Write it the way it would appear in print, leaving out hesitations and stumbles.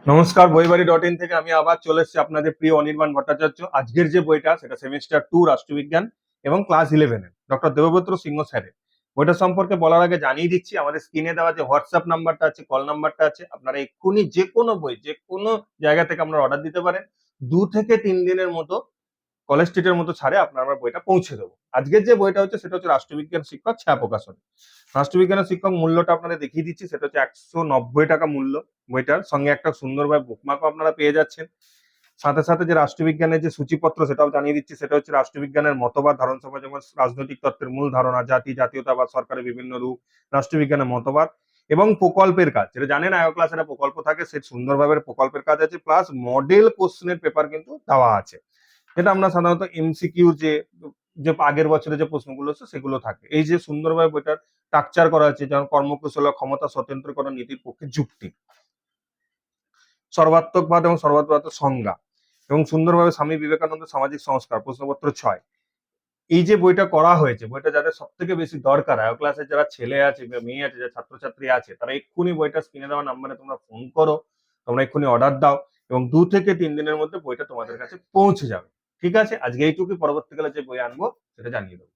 নমস্কার, বইবাড়ি.in থেকে আমি আবার চলে এসেছি আপনাদের প্রিয় অনির্বাণ ভট্টাচার্য। আজকের যে বইটা সেটা সেমিস্টার 2 রাষ্ট্রবিজ্ঞান এবং ক্লাস 11 ডক্টর দেবব্রত সিংহ স্যারের। বইটা সম্পর্কে বলার আগে জানিয়ে দিচ্ছি, আমাদের স্ক্রিনে দেওয়া যে হোয়াটসঅ্যাপ নাম্বারটা আছে, কল নাম্বারটা আছে, আপনারা এক্ষুনি যে কোনো বই যে কোনো জায়গা থেকে আপনারা অর্ডার দিতে পারেন। 2 থেকে 3 দিনের মতো কলেজ স্ট্রিটের মতো ছাড়ে আপনার আমরা বইটা পৌঁছে দেবো। আজকের যে বইটা হচ্ছে সেটা হচ্ছে রাষ্ট্রবিজ্ঞান শিক্ষক, ছায়া প্রকাশন। রাষ্ট্রবিজ্ঞানের শিক্ষক মূল্যটা আপনাদের দেখিয়ে দিচ্ছি, সেটা হচ্ছে 190 টাকা মূল্য। বইটার সঙ্গে একটা সুন্দরভাবে বুকমার্কও আপনারা পেয়ে যাচ্ছেন। সাথে সাথে যে রাষ্ট্রবিজ্ঞানের যে সূচিপত্র সেটাও জানিয়ে দিচ্ছি, সেটা হচ্ছে রাষ্ট্রবিজ্ঞানের মতবাদ ধারণ সভা, যেমন রাজনৈতিক তত্ত্বের মূল ধারণা, জাতি জাতীয়তাবাদ, সরকারের বিভিন্ন রূপ, রাষ্ট্রবিজ্ঞানের মতবাদ এবং প্রকল্পের কাজ। যেটা জানেন আয়ো ক্লাসে একটা প্রকল্প থাকে, সে সুন্দরভাবে প্রকল্পের কাজ আছে, প্লাস মডেল কোশ্চেনের পেপার কিন্তু দেওয়া আছে, যেটা আমরা সাধারণত এমসিকিউ যে যে আগের বছরে যে প্রশ্নগুলো আছে সেগুলো থাকে। এই যে সুন্দরভাবে বইটার স্ট্রাকচার করা আছে, যেমন কর্মকুশল ক্ষমতা স্বতন্ত্রকরণ নীতির পক্ষে যুক্তি, সর্বাত্মকবাদ এবং সর্বাত্মকবাদের সংজ্ঞা, এবং সুন্দরভাবে স্বামী বিবেকানন্দ সামাজিক সংস্কার প্রশ্নপত্র 6। এই যে বইটা করা হয়েছে, বইটা যাদের সব থেকে বেশি দরকার, আয়ো ক্লাসের যারা ছেলে আছে বা মেয়ে আছে, যারা ছাত্রছাত্রী আছে, তারা এক্ষুনি বইটা স্ক্রিনে দেওয়া নাম্বারে তোমরা ফোন করো, তোমরা এক্ষুনি অর্ডার দাও এবং 2 থেকে 3 দিনের মধ্যে বইটা তোমাদের কাছে পৌঁছে যাবে। ঠিক আছে, আজকে এইটুকু, পরবর্তীকালে যে বই আনবো সেটা জানিয়ে দেবো।